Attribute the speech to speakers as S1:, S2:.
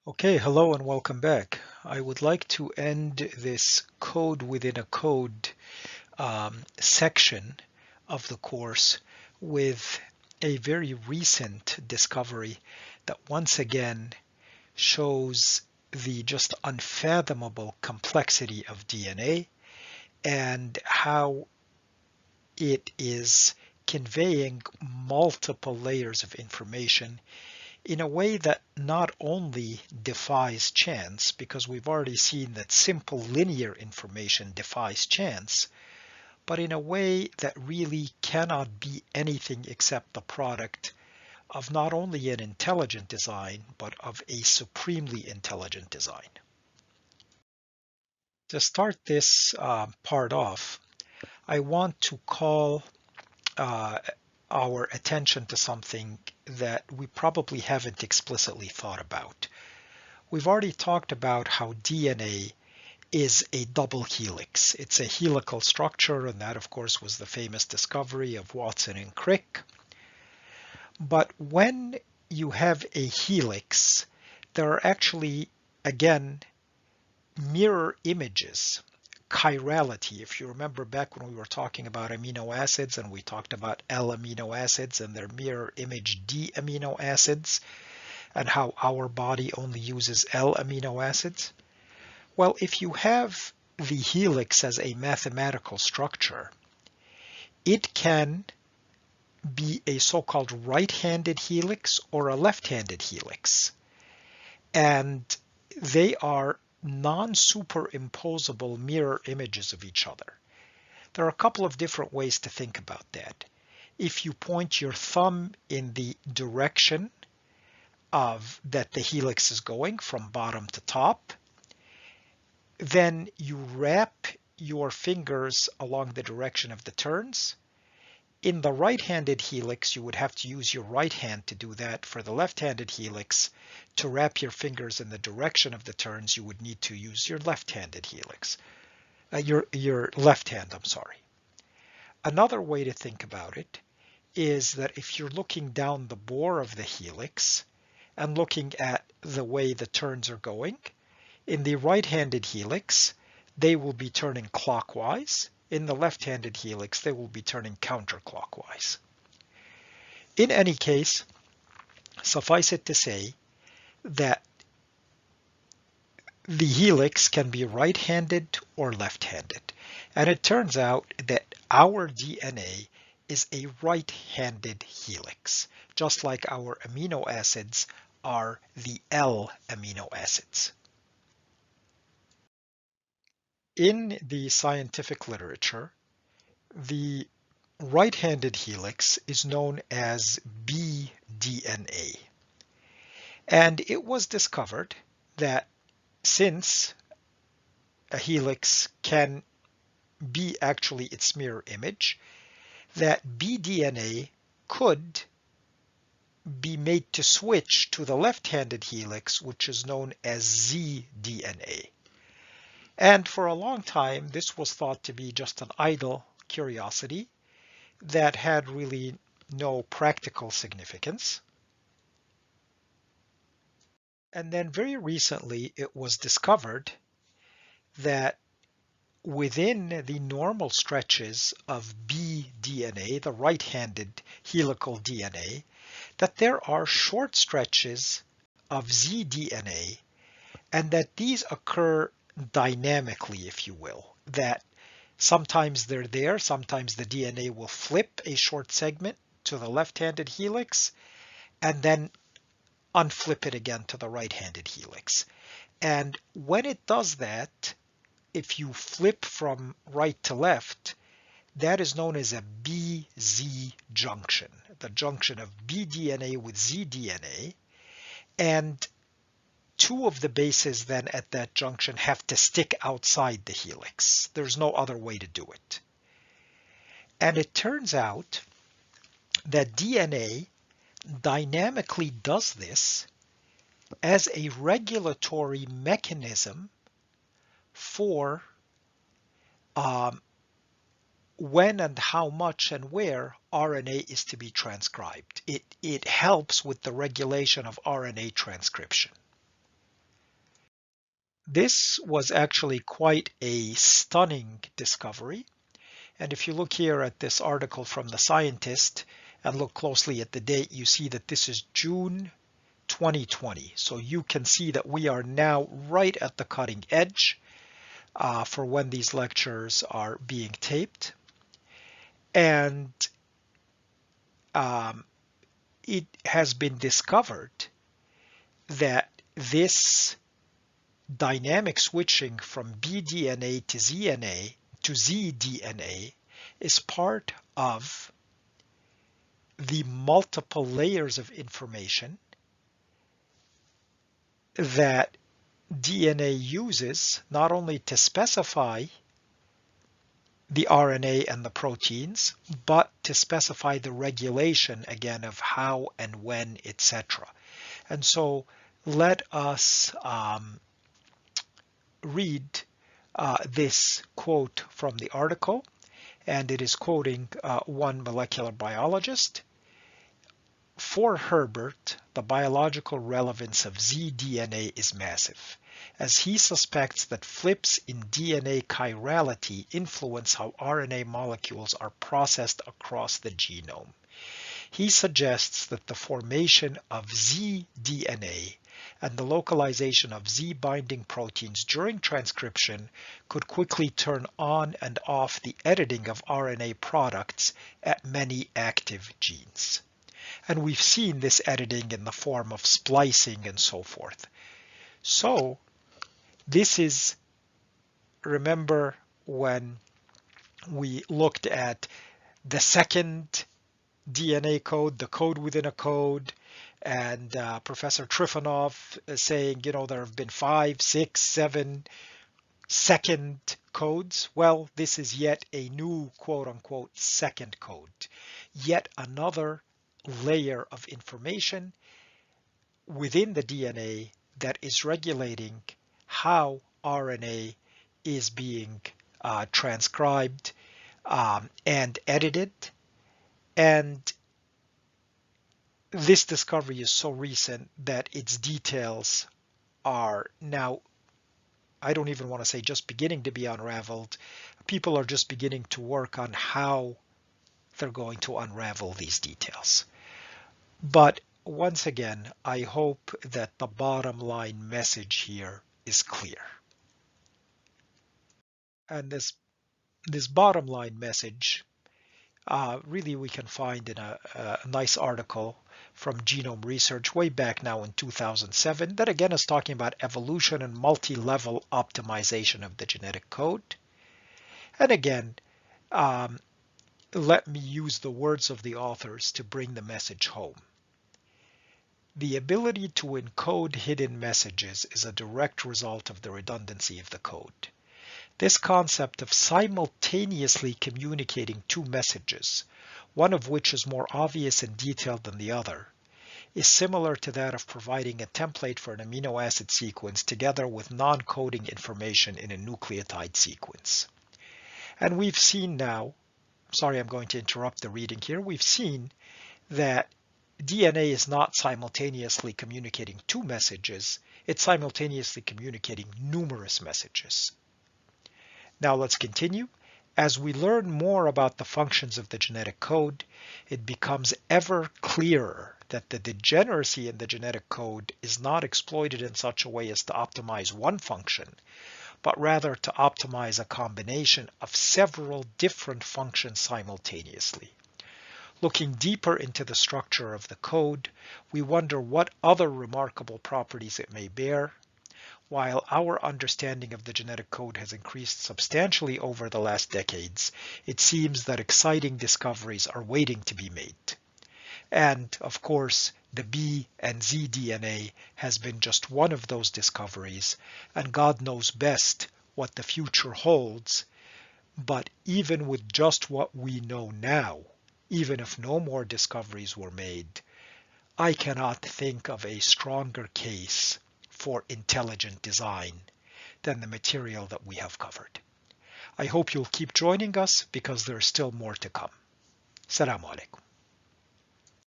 S1: Okay, hello and welcome back. I would like to end this code within a code section of the course with a very recent discovery that once again shows the just unfathomable complexity of DNA and how it is conveying multiple layers of information in a way that not only defies chance, because we've already seen that simple linear information defies chance, but in a way that really cannot be anything except the product of not only an intelligent design, but of a supremely intelligent design. To start this part off, I want to call uh, our attention to something that we probably haven't explicitly thought about. We've already talked about how DNA is a double helix. It's a helical structure, and that, of course, was the famous discovery of Watson and Crick. But when you have a helix, there are actually, again, mirror images. Chirality, if you remember back when we were talking about amino acids and we talked about L amino acids and their mirror image D amino acids, and how our body only uses L amino acids. Well, if you have the helix as a mathematical structure, it can be a so-called right-handed helix or a left-handed helix. And they are non-superimposable mirror images of each other. There are a couple of different ways to think about that. If you point your thumb in the direction of that the helix is going from bottom to top, then you wrap your fingers along the direction of the turns. In the right-handed helix, you would have to use your right hand to do that. For the left-handed helix, to wrap your fingers in the direction of the turns, you would need to use your left-handed helix. Your left hand, I'm sorry. Another way to think about it is that if you're looking down the bore of the helix and looking at the way the turns are going, in the right-handed helix, they will be turning clockwise. In the left-handed helix, they will be turning counterclockwise. In any case, suffice it to say that the helix can be right-handed or left-handed. And it turns out that our DNA is a right-handed helix, just like our amino acids are the L amino acids. In the scientific literature, the right-handed helix is known as bDNA. And it was discovered that since a helix can be actually its mirror image, that bDNA could be made to switch to the left-handed helix, which is known as zDNA. And for a long time, this was thought to be just an idle curiosity that had really no practical significance. And then very recently, it was discovered that within the normal stretches of bDNA, the right-handed helical DNA, that there are short stretches of zDNA, and that these occur dynamically, if you will, that sometimes they're there, sometimes the DNA will flip a short segment to the left-handed helix, and then unflip it again to the right-handed helix. And when it does that, if you flip from right to left, that is known as a BZ junction, the junction of bDNA with zDNA. And two of the bases then at that junction have to stick outside the helix. There's no other way to do it. And it turns out that DNA dynamically does this as a regulatory mechanism for when and how much and where RNA is to be transcribed. It helps with the regulation of RNA transcription. This was actually quite a stunning discovery. And if you look here at this article from The Scientist and look closely at the date, you see that this is June 2020. So you can see that we are now right at the cutting edge for when these lectures are being taped. And it has been discovered that this dynamic switching from bDNA to zDNA is part of the multiple layers of information that DNA uses not only to specify the RNA and the proteins, but to specify the regulation again of how and when, etc. And so let us read this quote from the article, and it is quoting one molecular biologist. For Herbert, the biological relevance of zDNA is massive, as he suspects that flips in DNA chirality influence how RNA molecules are processed across the genome. He suggests that the formation of zDNA and the localization of Z-binding proteins during transcription could quickly turn on and off the editing of RNA products at many active genes. And we've seen this editing in the form of splicing and so forth. So this is, remember when we looked at the second DNA code, the code within a code, and Professor Trifonov saying, there have been 5, 6, 7 second codes. Well, this is yet a new quote unquote second code, yet another layer of information within the DNA that is regulating how RNA is being transcribed and edited. And this discovery is so recent that its details are now, I don't even want to say just beginning to be unraveled. People are just beginning to work on how they're going to unravel these details. But once again, I hope that the bottom line message here is clear. And this bottom line message really we can find in a nice article from Genome Research way back now in 2007 that again is talking about evolution and multi-level optimization of the genetic code. And again, let me use the words of the authors to bring the message home. The ability to encode hidden messages is a direct result of the redundancy of the code. This concept of simultaneously communicating two messages, one of which is more obvious and detailed than the other, is similar to that of providing a template for an amino acid sequence together with non-coding information in a nucleotide sequence. And we've seen now, sorry I'm going to interrupt the reading here, we've seen that DNA is not simultaneously communicating two messages, it's simultaneously communicating numerous messages. Now let's continue. As we learn more about the functions of the genetic code, it becomes ever clearer that the degeneracy in the genetic code is not exploited in such a way as to optimize one function, but rather to optimize a combination of several different functions simultaneously. Looking deeper into the structure of the code, we wonder what other remarkable properties it may bear. While our understanding of the genetic code has increased substantially over the last decades, it seems that exciting discoveries are waiting to be made. And of course, the B and Z DNA has been just one of those discoveries, and God knows best what the future holds. But even with just what we know now, even if no more discoveries were made, I cannot think of a stronger case for intelligent design than the material that we have covered. I hope you'll keep joining us because there's still more to come. Assalamu alaikum.